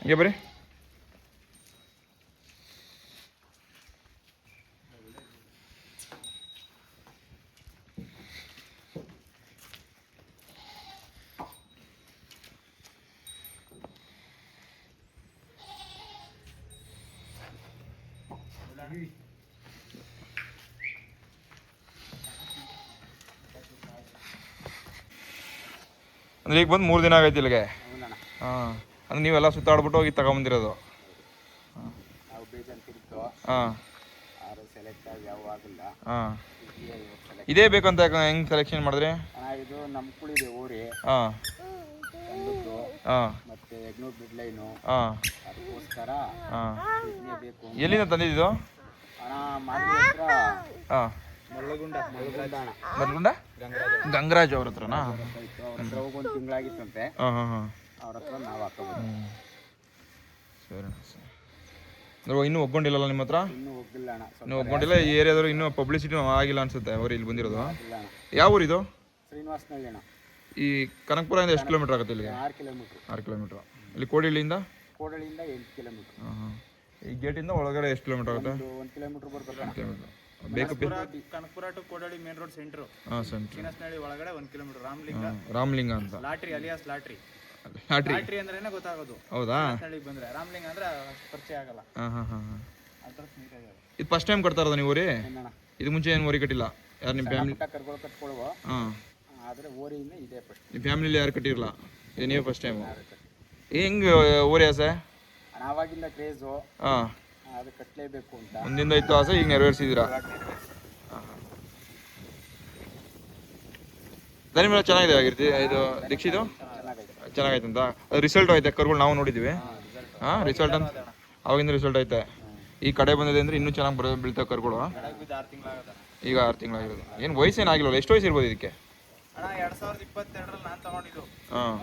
ಹಂಗೆ ಬರ್ರಿ. ಅಂದ್ರೆ ಈಗ ಬಂದು 3 ದಿನ ಆಗೈತಿ ಇಲ್ಲಿಗೆ. ಹಾಂ, ಅಂದ್ರೆ ನೀವೆಲ್ಲ ಸುತ್ತಾಡ್ಬಿಟ್ಟು ಹೋಗಿ ತಗೊಂಬಂದಿರೋದು. ಹಾಂ ಹಾಂ, ಇದೇ ಬೇಕಂತ ಹೆಂಗೆ ಸೆಲೆಕ್ಷನ್ ಮಾಡಿದ್ರಿ? ಇದು ನಮ್ಮ ಕುಳಿದೆ ಓರಿ. ಹಾಂ ಹಾಂ ಮತ್ತೆ ಎಗ್ನೂರ್ ಬ್ರಿಡ್ ಲೈನು. ಹಾಂ, ಅದಕ್ಕೋಸ್ಕರ ಹಾಂ. ಬೇಕು. ಎಲ್ಲಿಂದ ತಂದಿದ್ದು? ಹಣ ಮಾದರಿ ಹತ್ರ. ಹಾಂ, ಮಲ್ಲಗುಂಡ ಗಂಗರಾಜ್ ಅವ್ರ ಹತ್ರನಾ? ಅವ್ರ ಹತ್ರ ಹೋಗಿ 1 ತಿಂಗಳಾಗಿತ್ತಂತೆ. ಹಾಂ ಹಾಂ ಹಾಂ, ಅವ್ರ ಹತ್ರ ನಾವು ಹಾಕೋಬೋದು. ಸರಿ ಸರಿ. ಅಂದ್ರೆ ಇನ್ನೂ ಒಗ್ಕೊಂಡಿಲ್ಲಲ್ಲ ನಿಮ್ಮ ಹತ್ರ? ಇನ್ನೂ ಹೋಗಿಲ್ಲ ಅಣ್ಣ. ಇನ್ನೂ ಒಗ್ಕೊಂಡಿಲ್ಲ. ಈ ಏರಿಯಾದವ್ರು ಇನ್ನೂ ಪಬ್ಲಿಸಿಟಿ ಆಗಿಲ್ಲ ಅನ್ಸುತ್ತೆ. ಅವ್ರು ಇಲ್ಲಿ ಬಂದಿರೋದು. ಇಲ್ಲ ಅಣ್ಣ. ಯಾವ ಊರಿದು? ಶ್ರೀನಿವಾಸನಹಳ್ಳಿ ಅಣ್ಣ. ಈ ಕನಕಪುರದಿಂದ ಎಷ್ಟು ಕಿಲೋಮೀಟರ್ ಆಗುತ್ತೆ ಇಲ್ಲಿಗೆ? 6 ಕಿಲೋಮೀಟ್ರ್. 6 ಕಿಲೋಮೀಟ್ರ್. ಇಲ್ಲಿ ಕೋಡಿಹಳ್ಳಿಯಿಂದ? ಕೋಡಳ್ಳಿಯಿಂದ 8 ಕಿಲೋಮೀಟ್ರ್. ಹಾಂ ಹಾಂ. ಈ ಗೇಟಿಂದ ಒಳಗಡೆ ಎಷ್ಟು ಕಿಲೋಮೀಟರ್ ಆಗುತ್ತೆ? 1 ಕಿಲೋಮೀಟ್ರ್ ಬರ್ಬೇಕು. ಕಿಲೋಮೀಟ್ರ್ ಬೇಕು. Kanakapura to Kodalli main road centre. ಹಾಂ ಸೆಂಟ್ರ್. ಶ್ರೀನಿವಾಸನಹಳ್ಳಿ ಒಳಗಡೆ 1 ಕಿಲೋಮೀಟ್ರ್. ರಾಮಲಿಂಗ ಅಂತ. Lottery alias lottery. Lottery lottery ಅಂದ್ರೇನೆ ಗೊತ್ತಾಗೋದು. ಹೌದಾ? ಶ್ರೀನಿವಾಸನಹಳ್ಳಿಗೆ ಬಂದರೆ ರಾಮಲಿಂಗ ಅಂದ್ರೆ ಪರಿಚಯ ಆಗಲ್ಲ. ಹಾಂ ಹಾಂ ಹಾಂ ಹಾಂ. ಅದ್ರ ನೀಟಾಗಿ ಇದು ಫಸ್ಟ್ ಟೈಮ್ ಕಟ್ತಾ ಇರೋದು ನೀವು ಊರಿ? ಏನಣ್ಣ, ಇದು ಮುಂಚೆ ಏನು ಊರಿ ಕಟ್ಟಿಲ್ಲ? ಯಾರು ನಿಮ್ಮ ಫ್ಯಾಮಿಲಿ? ಕರ್ಗಳು ಕಟ್ಕೊಳ್ಳುವ. ಹಾಂ, ಆದರೆ ಓರಿಯಿಂದ ಇದೆ ಫಸ್ಟ್. ನಿಮ್ಮ ಫ್ಯಾಮಿಲಿಯಲ್ಲಿ ಯಾರು ಕಟ್ಟಿರಲ್ಲ? ಇದು ನೀವು ಫಸ್ಟ್ ಟೈಮು? ಹೆಂಗೆ ಊರಿ ಆಸೆ? ಆವಾಗಿಂದ ಕ್ರೇಜು. ಹಾಂ, ಅದು ಕಟ್ಟಲೇಬೇಕು ಅಂತ ಮುಂದಿಂದ ಇತ್ತು ಆಸೆ, ಈಗ ನೆರವೇರಿಸಿದ್ದೀರಾ? ಹಾಂ ಹಾಂ. ದನಿ ಮೇಲೆ ಚೆನ್ನಾಗಿದೆ ಆಗಿರ್ತಿ. ಇದು ದೀಕ್ಷಿದು ಚೆನ್ನಾಗೈತಂತ. ಅದು ರಿಸಲ್ಟ್ ಐತೆ ಕರುಗಳು ನಾವು ನೋಡಿದ್ದೀವಿ. ಹಾಂ, ರಿಸಲ್ಟ್ ಅಂತ ಅವಾಗಿಂದ ರಿಸಲ್ಟ್ ಐತೆ. ಈ ಕಡೆ ಬಂದಿದೆ ಅಂದರೆ ಇನ್ನೂ ಚೆನ್ನಾಗಿ ಬೀಳ್ತಾವೆ ಕರುಗಳು. ಈಗ 6 ತಿಂಗಳಾಗಿರೋದು. ಏನು ವಯಸ್ಸೇನಾಗಿಲ್ಲ? ಎಷ್ಟು ವಯಸ್ಸು ಇರ್ಬೋದು ಇದಕ್ಕೆ? ಅಣ್ಣ 2022ರಲ್ಲಿ ನಾನು ತಗೊಂಡಿದ್ದು. ಹಾಂ,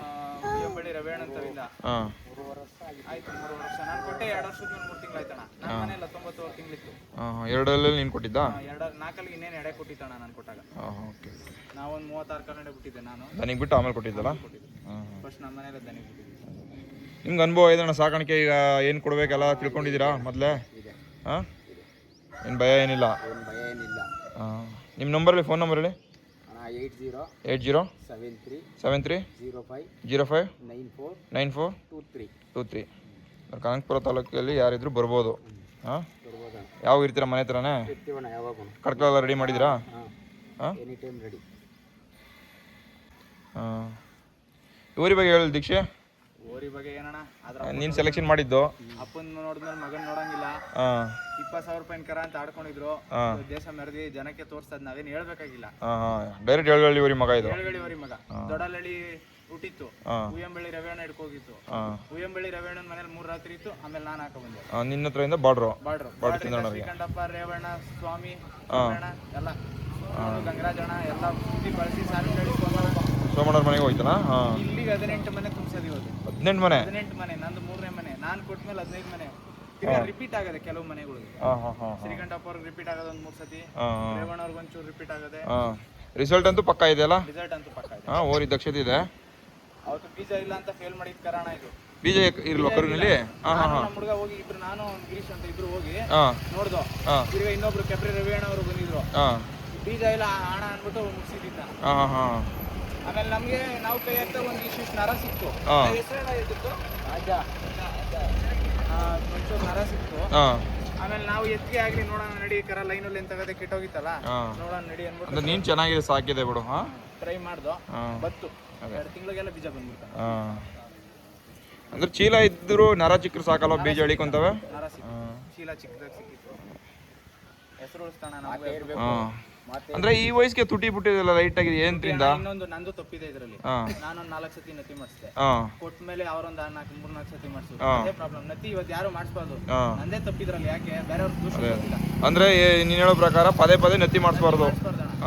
ಬಳ್ಳಿ ರವೇಣ ಅಂತರಿಂದ. ಹಾಂ, 3 ವರ್ಷ ಆಯ್ತು. 3 ವರ್ಷ ನಾನು ಕೊಟ್ಟೆ. 2 ವರ್ಷದ 3 ತಿಂಗಳು ಆಯ್ತಣ್ಣ. ನನ್ನ ಮನೆಯಲ್ಲ 90 ತಿಂಗಳಿತ್ತು. ಹಾಂ ಹಾಂ. 2 ನೀನು ಕೊಟ್ಟಿದ್ದಾ? 4 ಇನ್ನೇನು ಎಡೆ ಕೊಟ್ಟಿತ್ತಣ್ಣ ನಾನು ಕೊಟ್ಟಾಗ. ಹಾಂ, ಓಕೆ. ನಾವೊಂದು 36 ಕನ್ನಡ ಬಿಟ್ಟಿದ್ದೆ ನಾನು. ದನಿಗೆ ಬಿಟ್ಟು ಆಮೇಲೆ ಕೊಟ್ಟಿದ್ದಲ್ಲ? ಹಾಂ. ಫಸ್ಟ್ ನಮ್ಮ ಮನೆಯಲ್ಲ ದನಿ ಬಿಟ್ಟಿದ್ದೆ. ನಿಮ್ಗೆ ಅನುಭವ ಇದಣ್ಣ ಸಾಕಾಣಿಕೆ? ಈಗ ಏನು ಕೊಡಬೇಕೆಲ್ಲ ತಿಳ್ಕೊಂಡಿದ್ದೀರಾ ಮೊದಲೇ? ಹಾಂ, ಏನು ಭಯ ಏನಿಲ್ಲ? ಏನು ಭಯ ಏನಿಲ್ಲ. ಹಾಂ. ನಿಮ್ಮ ನಂಬರಲ್ಲಿ ಫೋನ್ ನಂಬರ್ ಹೇಳಿ. 80 73 73 05 94 94 23 23. ಕನಕಪುರ ತಾಲೂಕಲ್ಲಿ ಯಾರಿದ್ರು ಬರ್ಬೋದು. ಹಾಂ, ಬರ್ಬೋದಣ್ಣ. ಯಾವ ಇರ್ತೀರಾ? ಮನೆ ಹತ್ರನೇ ಇರ್ತೀವಣ್ಣ ಯಾವಾಗೂ. ಕಡ್ಕಲೆಲ್ಲ ರೆಡಿ ಮಾಡಿದ್ದೀರಾ? ಹಾಂ, ಎನಿ ಟೈಮ್ ರೆಡಿ. ಹಾಂ. ಊರಿ ಬಗ್ಗೆ ಹೇಳಿ ದೀಕ್ಷೆ. ಓರಿ ಬಗ್ಗೆ ಏನಣ್ಣ, ನೀನು ಸೆಲೆಕ್ಷನ್ ಮಾಡಿದ್ದು? ಅಪ್ಪನ ನೋಡಿದ್ಮೇಲೆ ಮಗನ್ ನೋಡಂಗಿಲ್ಲ. ಹಾಂ, 20,000 ರೂಪಾಯಿನ ಕರ ಅಂತ ಆಡ್ಕೊಂಡಿದ್ರು. ಹಾಂ, ದೇಶ ಮೆರೆದಿ ಜನಕ್ಕೆ ತೋರಿಸ್ತದ್ ನಾವೇನು ಹೇಳ್ಬೇಕಾಗಿಲ್ಲ. ಹಾಂ ಹಾಂ. ಡೈರೆಕ್ಟ್ ಏಳುಗಳ್ಳಿ ಊರಿ ಮಗ ಇದು? ಏಳುಗಳಿ ಊರಿ ಮಗ. ದೊಡ್ಡಲಳ್ಳಿ ಹುಟ್ಟಿತ್ತು. ಹಾಂ, ಉಯ್ಯಂಬಳ್ಳಿ ರವೇಣ ಹಿಡ್ಕೋಗಿತ್ತು. ಹಾಂ. ಉಯ್ಯಂಬಳ್ಳಿ ರವೇಣನ ಮನೇಲಿ 3 ರಾತ್ರಿ ಇತ್ತು. ಆಮೇಲೆ ನಾನು ಹಾಕ ಬಂದೆ. ನಿನ್ನ ಹತ್ರದಿಂದ ಬಾರ್ಡ್ರು ಬಾರ್ಡ್ರು ಶ್ರೀಕಂಠಪ್ಪ, ರೇವಣ್ಣ, ಸ್ವಾಮಿ, ಎಲ್ಲ ಗಂಗರಾಜಣ್ಣ ಎಲ್ಲ ಸುದ್ದಿ ಬಳಸಿ ಸಾರಿ ಸೋಮಣ್ಣವ್ರ ಮನೆಗೆ ಹೋಯ್ತಾನ? ಹಾಂ. ಇಲ್ಲಿಗೆ 18 ಮನೆ ತುಂಬಿಸೋದು ಇವತ್ತು. 18 ಮನೆ? 18 ಮನೆ. ನಂದು 3ನೇ ಮನೆ. ನಾನು ಕೊಟ್ಮೇಲೆ 15 ಮನೆ ರಿಪೀಟ್ ಆಗದೆ ಕೆಲವು ಮನೆಗಳಿಗೆ. ಹಾಂ ಹಾಂ ಹಾಂ. ಶ್ರೀಕಂಠಪ್ಪ ಅವ್ರಿಗೆ ರಿಪೀಟ್ ಆಗೋದು 1 3 ಸತಿ. ರೇವಣ್ಣ ಅವ್ರಿಗೆ ಒಂಚೂರು ರಿಪೀಟ್ ಆಗದೆ. ಹಾಂ. ರಿಸಲ್ಟ್ ಅಂತೂ ಪಕ್ಕ ಇದೆಯಲ್ಲ? ರಿಸಲ್ಟ್ ಅಂತೂ ಪಕ್ಕ ಇದೆ. ಹಾಂ, ಓರಿ ದಕ್ಷತೆ ಇದೆ. ಅವತ್ತು ಬೀಜ ಇಲ್ಲ ಅಂತ ಫೇಲ್ ಮಾಡಿದ ಕಾರಣ ಇದು. ಬೀಜ ಇರಲ್ವ ಕರುನಲ್ಲಿ? ಹಾಂ ಹಾಂ ಹಾಂ. ನಮ್ಮ ಹುಡುಗ ಹೋಗಿ ಇಬ್ರು, ನಾನು ಗಿರೀಶ್ ಅಂತ ಇಬ್ರು ಹೋಗಿ ಹಾಂ ನೋಡ್ದು. ಹಾಂ. ಈಗ ಇನ್ನೊಬ್ರು ಕೆಪ್ರಿ ರವಿಯಣ್ಣ ಅವರು ಬಂದಿದ್ರು. ಹಾಂ. ಬೀಜ ಇಲ್ಲ ಹಣ ಅಂದ್ಬಿಟ್ಟು ಮುಗಿಸಿದ್ದ. ಹಾಂ ಹಾಂ ಹಾಂ. ಆಮೇಲೆ ನಮಗೆ ನಾವು ಕೈ ಹಾಕ್ತಾ ಒಂದು ಇಷ್ಟು ನರ ಸಿಕ್ತು. ಹೆಸರೇನ ಇದ್ದಿತ್ತು? ರಾಜ. ಒಂಚೂರು ನರ ಸಿಕ್ತು. ಹಾಂ. ಆಮೇಲೆ ನಾವು ಎತ್ತಿಗೆ ಆಗ್ಲಿ ನೋಡೋಣ ನಡಿ ಕರ ಲೈನಲ್ಲಿ ಅಂತ ಕೆಟ್ಟೋಗಿತ್ತಲ್ಲ, ನೋಡೋಣ ನಡಿ ಅಂದ್ರೆ ನೀನು ಚೆನ್ನಾಗಿದೆ ಸಾಕಿದೆ ಬಿಡು. ಹಾಂ, ಟ್ರೈ ಮಾಡ್ದು. ಬತ್ತು 2 ತಿಂಗಳಿಗೆಲ್ಲ ಬೀಜ ಬಂದ್ಬಿಡ್ತಾವೆ. ಹಾಂ. ಅಂದ್ರೆ ಚೀಲ ಇದ್ದರೂ ನರ ಚಿಕ್ಕರು ಸಾಕಲ್ವ? ಬೀಜ ಎಳಿಕೊಂತವೆ. ನರ ಸಿಕ್ತು, ಚೀಲ ಚಿಕ್ಕದಾಗಿ ಸಿಕ್ಕಿತ್ತು. ಹೆಸರು ಉಳಿಸ್ತಾಣ ನಾವು. ಹಾಂ. ಅಂದ್ರೆ ಈ ವಯಸ್ಸಿಗೆ ತುಟಿ ಬಿಟ್ಟಿದೆಲ್ಲ ಲೈಟ್ ಆಗಿದೆ ಏನ್ರಿಂದ? ಇನ್ನೊಂದು ನಂದು ತಪ್ಪಿದೆ ಇದರಲ್ಲಿ. ಹಾ ನಾನೊಂದು 4 ಸತಿ ನತಿ ಮಾಡಿಸಿದೆ. ಹಾ ಕೊಟ್ಟ ಮೇಲೆ ಅವ್ರೊಂದು 3-4 ಸತಿ ಮಾಡಿಸಿದ್ರು. ಹಾ. ಅದೇ ಪ್ರಾಬ್ಲಮ್. ನತಿ ಇವತ್ತು ಯಾರು ಮಾಡಿಸ್ಬಾರ್ದು. ಹಾ ನಂದೇ ತಪ್ಪಿದ್ರಲ್ಲಿ ಯಾಕೆ ಬೇರೆಯವ್ರ ದೂಷ ಗೊತ್ತಿಲ್ಲ. ಅಂದ್ರೆ ನೀನ್ ಹೇಳೋ ಪ್ರಕಾರ ಪದೇ ಪದೇ ನತ್ತಿ ಮಾಡಿಸ್ಬಾರ್ದು.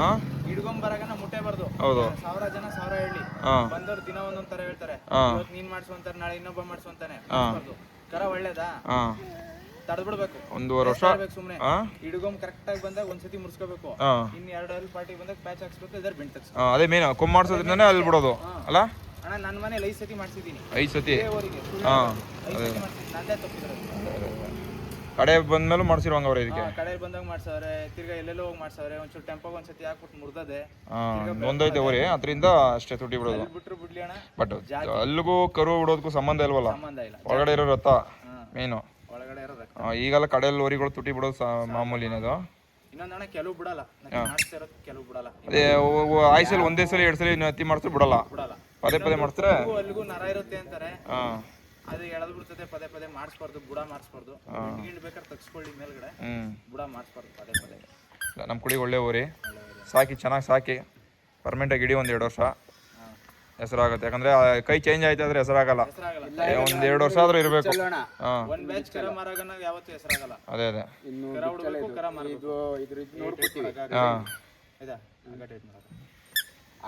ಹಾ ಹಿಡ್ಕೊಂಬರಾಗನ ಮುಟ್ಟೇಬಾರ್ದು. ಹೌದು 1000 ಜನ 1000 ಹೇಳಿ ಹಾ ಬಂದವ್ರು ದಿನ ಒಂದೊಂದ್ ತರ ಹೇಳ್ತಾರೆ. ಹಾ ಇವತ್ತು ನೀನ್ ಮಾಡ್ಸುವಂತಾರೆ, ನಾಳೆ ಇನ್ನೊಬ್ಬ ಮಾಡ್ಸುವಂತಾನೆ. ಕರ ಒಳ್ಳೇದಾ? ಹಾ ತಡೆದ್ಬಿಡ್ಬೇಕು. 1.5 ವರ್ಷ ಸುಮ್ನೆ ಹಾ ಹಿಡ್ಕೊಂಡ್ ಕರೆಕ್ಟ್ ಆಗಿ ಬಂದಾಗ ಒಂದ್ಸತಿ ಮುರ್ಸ್ಕೋಬೇಕು. ಹಾ ಇನ್ನು 2 ಪಾರ್ಟಿ ಬಂದಾಗ ಪ್ಯಾಚ್ ಹಾಕ್ಸ್ಬೇಕು, ಇದರ ಬೆಂಡ್ ತಗ್ಸ್ಬೇಕು. ಅದೇ ಮೇನ್ ಕೊಮ್ಮೆ ಮಾಡ್ಸೋದ್ರಿಂದಾನೇ ಅಲ್ಲಿ ಬಿಡೋದು ಅಲ್ಲ? ಅಣ್ಣ ನನ್ನ ಮನೇಲಿ 5 ಸತಿ ಮಾಡಿಸಿದ್ದೀನಿ. 5 ಸತಿ ಊರಿಗೆ ಹಾ 5 ಸತಿ ಮಾಡಿಸಿದ್ದೀನಿ. ನಂದೇ ತಪ್ಪಿದ್ರಲ್ಲಿ. ಕಡೆ ಬಂದ್ಮೇಲೂ ಮಾಡ್ಸಿರುವಂಗ ಅವ್ರೆ ಇದಕ್ಕೆ. ಕಡೆಯಲ್ಲಿ ಬಂದಾಗ ಮಾಡ್ಸವ್ರೆ, ತಿರ್ಗಾ ಎಲ್ಲೆಲ್ಲೋ ಹೋಗಿ ಮಾಡ್ಸವ್ರೆ. ಒಂಚೂರು ಟೆಂಪೋಗೆ ಒಂದ್ಸತಿ ಹಾಕ್ಬಿಟ್ಟು ಮುರ್ದದೆ ಒಂದೈತೆ ಅವರಿ ಅದರಿಂದ ಅಷ್ಟೇ ತುಟಿ ಬಿಡೋದು. ಬಿಟ್ರು ಬಿಡ್ಲಿ ಅಣ್ಣ, ಬಟ್ ಅಲ್ಲಿಗೂ ಕರು ಬಿಡೋದಕ್ಕೂ ಸಂಬಂಧ ಇಲ್ವಲ್ಲ, ಸಂಬಂಧ ಇಲ್ಲ. ಒಳಗಡೆ ಇರೋ ರಥ ಮೇನು. ಒಳಗಡೆ ಇರೋದು. ಈಗೆಲ್ಲ ಕಡೆಯಲ್ಲಿ ವರಿಗಳು ತುಟಿ ಬಿಡೋದು ಮಾಮೂಲಿನೇ ಅದು. ಇನ್ನೊಂದಣ್ಣ ಕೆಲವು ಬಿಡಲ್ಲ, ಮಾಡಿಸ್ತಾ ಇರೋದು ಕೆಲವು ಬಿಡಲ್ಲ. ಅದೇ ಆಯ್ಸಲ್ಲಿ ಒಂದೇ ಸಲ 2 ಸಲ ನತ್ತಿ ಮಾಡಿಸ್ರು ಬಿಡಲ್ಲ, ಬಿಡಲ್ಲ. ಪದೇ ಪದೇ ಮಾಡಿಸ್ತಾರೆ. ಅಲ್ಲಿಗೂ ನರ ಇರುತ್ತೆ ಅಂತಾರೆ, ಹಾ ಅದು ಎಳೆದು ಬಿಡ್ತದೆ. ಪದೇ ಪದೇ ಮಾಡಿಸ್ಬಾರ್ದು, ಬುಡ ಮಾಡಿಸ್ಬಾರ್ದು. ಗಿಂಡ್ ಬೇಕಾದ್ರೆ ತಗ್ಸ್ಕೊಳ್ಳಿ ಮೇಲ್ಗಡೆ, ಬುಡ ಮಾಡಿಸ್ಬಾರ್ದು ಪದೇ ಪದೇ. ನಮ್ಮ ಕುಡಿ ಒಳ್ಳೆ ಊರಿ ಸಾಕಿ, ಚೆನ್ನಾಗಿ ಸಾಕಿ ಪರ್ಮನೆಂಟಾಗಿ ಇಡೀ 1-2 ವರ್ಷ ಹೆಸರಾಗುತ್ತೆ. ಯಾಕಂದ್ರೆ ಕೈ ಚೇಂಜ್ ಆಯ್ತು ಆದ್ರೆ ಹೆಸರಾಗಲ್ಲ. 1-2 ವರ್ಷ ಆದ್ರೂ ಇರಬೇಕು. ಹಾ ಒಂದ್ ಬ್ಯಾಚ್ ಕರ ಮಾರಾಗನ ಯಾವತ್ತೂ ಹೆಸರಾಗಲ್ಲ. ಅದೇ ಅದೇ ಕರ ಉಡ್ಬೇಕು, ಕರ ಮಾರಬೇಕು. ಹಾ ಇದಾ ಅಗಟೇಟ್ ಮಾಡೋದು.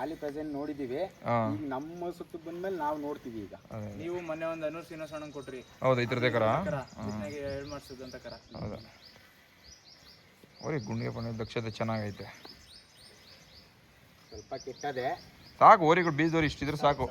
ಅಲ್ಲಿ ಪ್ರೆಸೆಂಟ್ ನೋಡಿದೀವಿ. ಈಗ ನಮ್ಮ ಸುತ್ತ ಬಂದ್ಮೇಲೆ ನಾವು ನೋಡ್ತೀವಿ. ಈಗ ನೀವು ಮೊನ್ನೆ ಒಂದು ಅನೂರ್ ಶ್ರೀನಿವಾಸಣ್ಣ ಕೊಟ್ರಿ. ಹೌದು ಇದ್ರದೇ ಕರ ಹೇಳ್ ಮಾಡ್ಸಿದಂತ ಕರ. ಹೌದಾ ಅವ್ರಿ ಗುಂಡಿಗೆ ಬಂದ ದಕ್ಷತೆ ಚೆನ್ನಾಗೈತೆ. ಸ್ವಲ್ಪ ಕೆಟ್ಟದೆ ಸಾಕು ಓರಿಗಳು ಬೀಜದವ್ರು ಇಷ್ಟಿದ್ರೆ ಸಾಕು.